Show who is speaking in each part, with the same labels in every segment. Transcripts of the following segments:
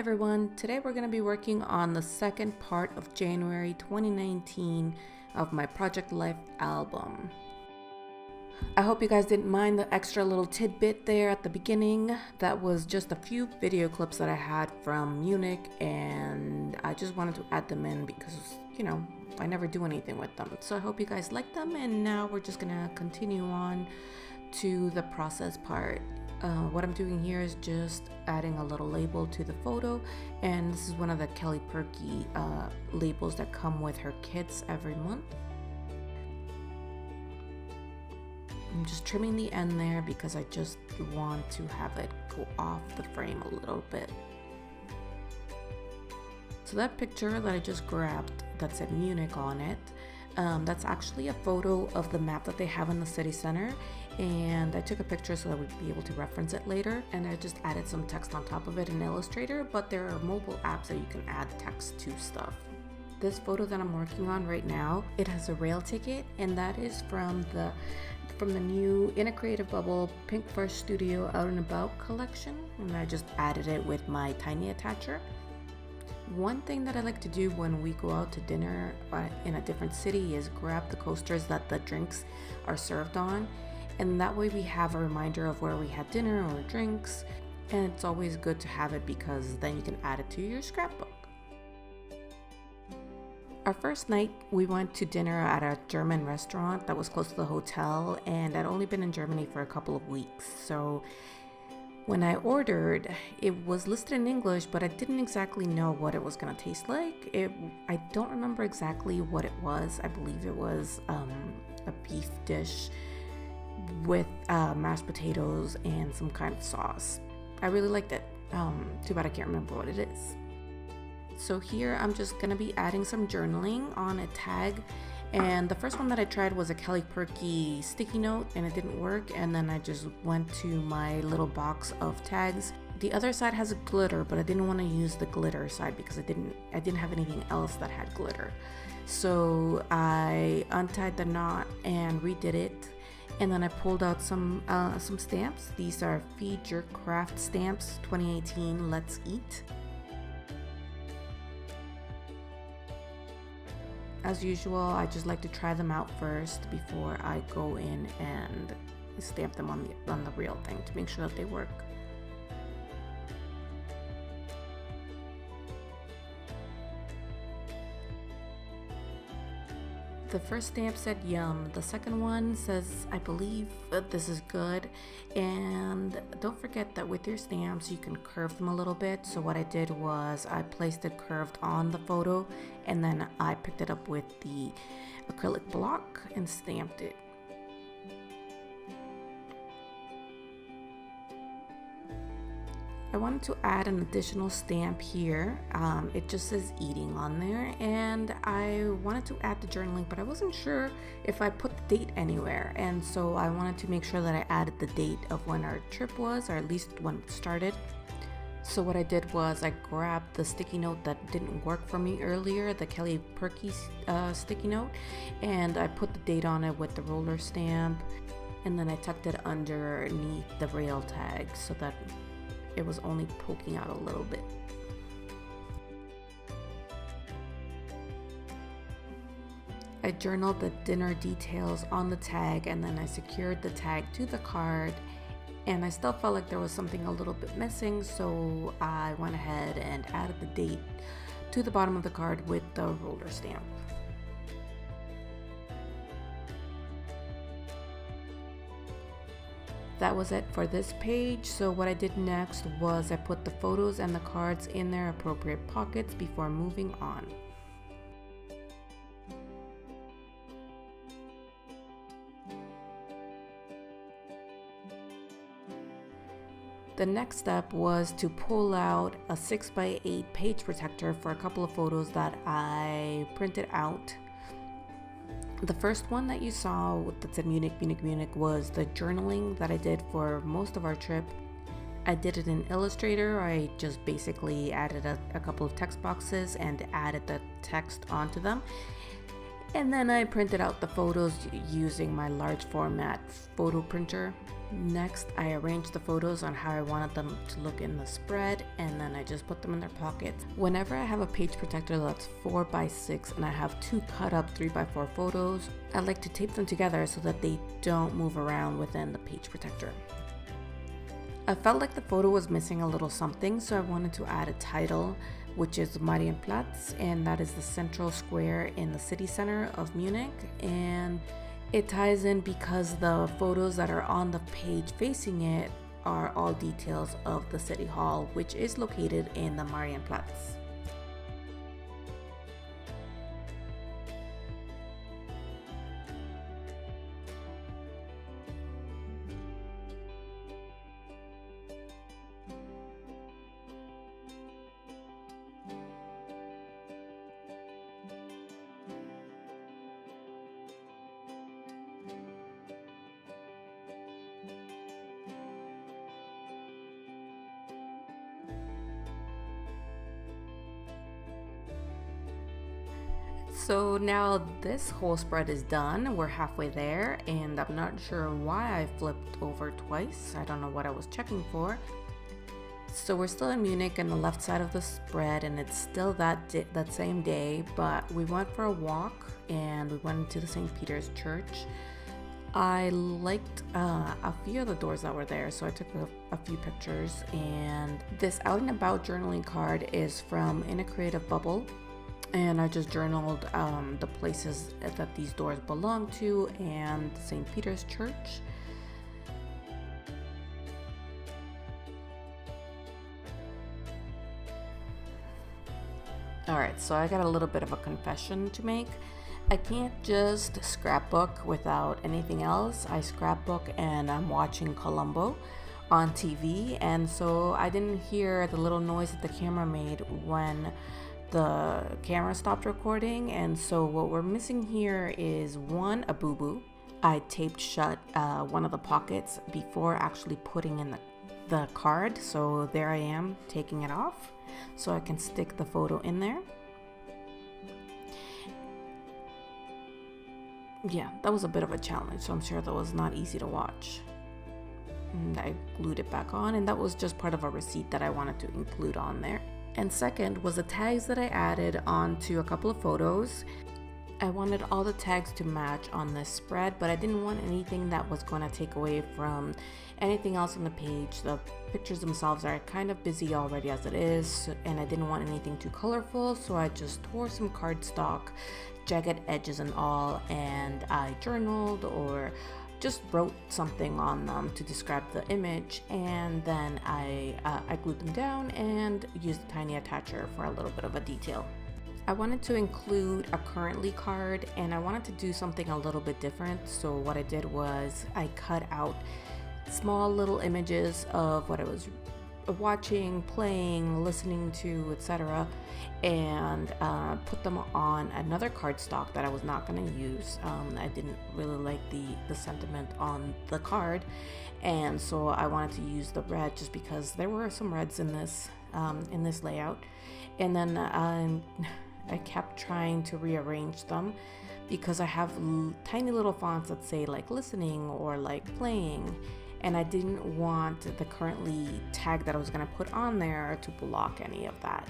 Speaker 1: everyone, today we're going to be working on the second part of January 2019 of my Project Life album. I hope you guys didn't mind the extra little tidbit there at the beginning. That was just a few video clips that I had from Munich, and I just wanted to add them in because, I never do anything with them. So I hope you guys like them, and now we're just going to continue on to the process part. What I'm doing here is just adding a little label to the photo, and this is one of the Kelly Purkey labels that come with her kits every month. I'm just trimming the end there because I just want to have it go off the frame a little bit. So that picture that I just grabbed that said Munich on it, that's actually a photo of the map that they have in the city center, and I took a picture so that we'd be able to reference it later, and I just added some text on top of it in Illustrator, but there are mobile apps that you can add text to stuff. This photo that I'm working on right now, it has a rail ticket, and that is from the new In a Creative Bubble Pink First Studio Out and About collection, and I just added it with my tiny attacher. One thing that I like to do when we go out to dinner in a different city is grab the coasters that the drinks are served on, and that way we have a reminder of where we had dinner or drinks, and it's always good to have it because then you can add it to your scrapbook. Our first night we went to dinner at a German restaurant that was close to the hotel, and I'd only been in Germany for a couple of weeks, so when I ordered, it was listed in English, but I didn't exactly know what it was going to taste like. I don't remember exactly what it was. I believe it was a beef dish with mashed potatoes and some kind of sauce. I really liked it. Too bad I can't remember what it is. So here I'm just going to be adding some journaling on a tag. And the first one that I tried was a Kelly Purkey sticky note, and it didn't work, and then I just went to my little box of tags. The other side has a glitter, but I didn't want to use the glitter side because I didn't have anything else that had glitter. So I untied the knot and redid it, and then I pulled out some stamps. These are Feed Your Craft stamps 2018 Let's Eat. As usual, I just like to try them out first before I go in and stamp them on the real thing to make sure that they work. The first stamp said yum, the second one says I believe that this is good, and don't forget that with your stamps you can curve them a little bit. So what I did was I placed it curved on the photo, and then I picked it up with the acrylic block and stamped it. I wanted to add an additional stamp here. It just says eating on there, and I wanted to add the journaling, but I wasn't sure if I put the date anywhere, and so I wanted to make sure that I added the date of when our trip was, or at least when it started. So what I did was I grabbed the sticky note that didn't work for me earlier, the Kelly Purkey sticky note, and I put the date on it with the roller stamp, and then I tucked it underneath the rail tag so that it was only poking out a little bit. I journaled the dinner details on the tag, and then I secured the tag to the card, and I still felt like there was something a little bit missing, so I went ahead and added the date to the bottom of the card with the roller stamp. That was it for this page. So what I did next was I put the photos and the cards in their appropriate pockets before moving on. The next step was to pull out a 6x8 page protector for a couple of photos that I printed out. The first one that you saw that said Munich, Munich, Munich was the journaling that I did for most of our trip. I did it in Illustrator. I just basically added a couple of text boxes and added the text onto them. And then I printed out the photos using my large format photo printer. Next, I arranged the photos on how I wanted them to look in the spread, and then I just put them in their pockets. Whenever I have a page protector that's 4x6 and I have two cut up 3x4 photos, I like to tape them together so that they don't move around within the page protector. I felt like the photo was missing a little something, so I wanted to add a title, which is Marienplatz, and that is the central square in the city center of Munich. And it ties in because the photos that are on the page facing it are all details of the city hall, which is located in the Marienplatz. So now this whole spread is done. We're halfway there, and I'm not sure why I flipped over twice. I don't know what I was checking for. So we're still in Munich on the left side of the spread, and it's still that same day, but we went for a walk and we went into the St. Peter's Church. I liked a few of the doors that were there, so I took a few pictures. And this out and about journaling card is from In a Creative Bubble. And I just journaled the places that these doors belong to and St. Peter's Church. Alright, so I got a little bit of a confession to make. I can't just scrapbook without anything else. I scrapbook and I'm watching Columbo on TV, and so I didn't hear the little noise that the camera made when the camera stopped recording. And so what we're missing here is one, a boo-boo. I taped shut one of the pockets before actually putting in the card, so there I am taking it off so I can stick the photo in there. Yeah, that was a bit of a challenge, so I'm sure that was not easy to watch. And I glued it back on, and that was just part of a receipt that I wanted to include on there. And second was the tags that I added onto a couple of photos. I wanted all the tags to match on this spread, but I didn't want anything that was going to take away from anything else on the page. The pictures themselves are kind of busy already as it is, and I didn't want anything too colorful, so I just tore some cardstock, jagged edges and all, and I journaled or just wrote something on them to describe the image, and then I glued them down and used a tiny attacher for a little bit of a detail. I wanted to include a currently card, and I wanted to do something a little bit different, so what I did was I cut out small little images of what I was watching, playing, listening to, etc., and put them on another cardstock that I was not going to use. I didn't really like the sentiment on the card, and so I wanted to use the red just because there were some reds in this layout. And then I kept trying to rearrange them because I have tiny little fonts that say like listening or like playing, and I didn't want the currently tag that I was going to put on there to block any of that.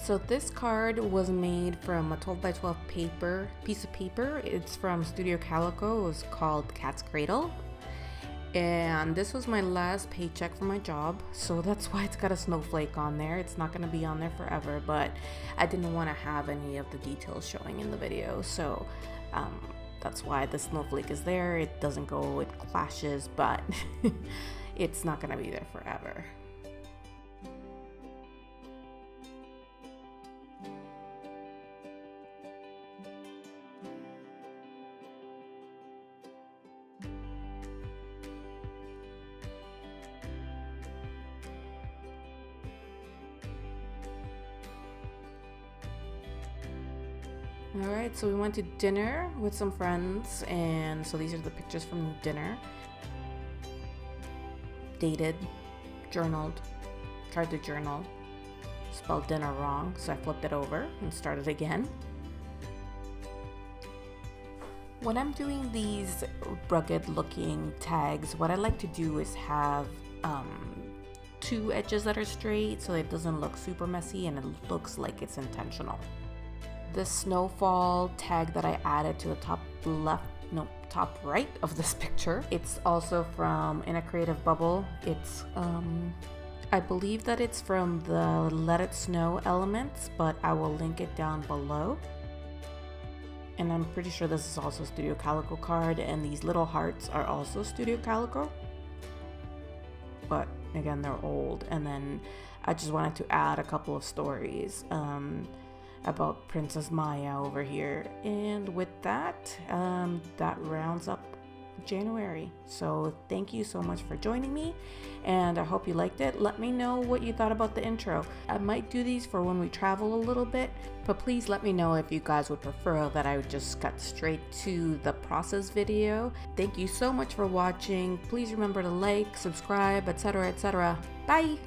Speaker 1: So this card was made from a 12x12 piece of paper. It's from Studio Calico. It was called Cat's Cradle. And this was my last paycheck for my job, so that's why it's got a snowflake on there. It's not going to be on there forever, but I didn't want to have any of the details showing in the video, so that's why the snowflake is there. It doesn't go, it clashes, but it's not going to be there forever. All right, so we went to dinner with some friends, and so these are the pictures from dinner. Dated, journaled, tried to journal, spelled dinner wrong, so I flipped it over and started again. When I'm doing these rugged looking tags, what I like to do is have two edges that are straight so it doesn't look super messy and it looks like it's intentional. The snowfall tag that I added to the top right of this picture, it's also from In a Creative Bubble. It's I believe that it's from the Let It Snow elements, but I will link it down below. And I'm pretty sure this is also Studio Calico card, and these little hearts are also Studio Calico. But again, they're old. And then I just wanted to add a couple of stories about Princess Maya over here. And with that, that rounds up January. So thank you so much for joining me, and I hope you liked it. Let me know what you thought about the intro. I might do these for when we travel a little bit, but please let me know if you guys would prefer that I just cut straight to the process video. Thank you so much for watching. Please remember to like, subscribe, etc. Bye.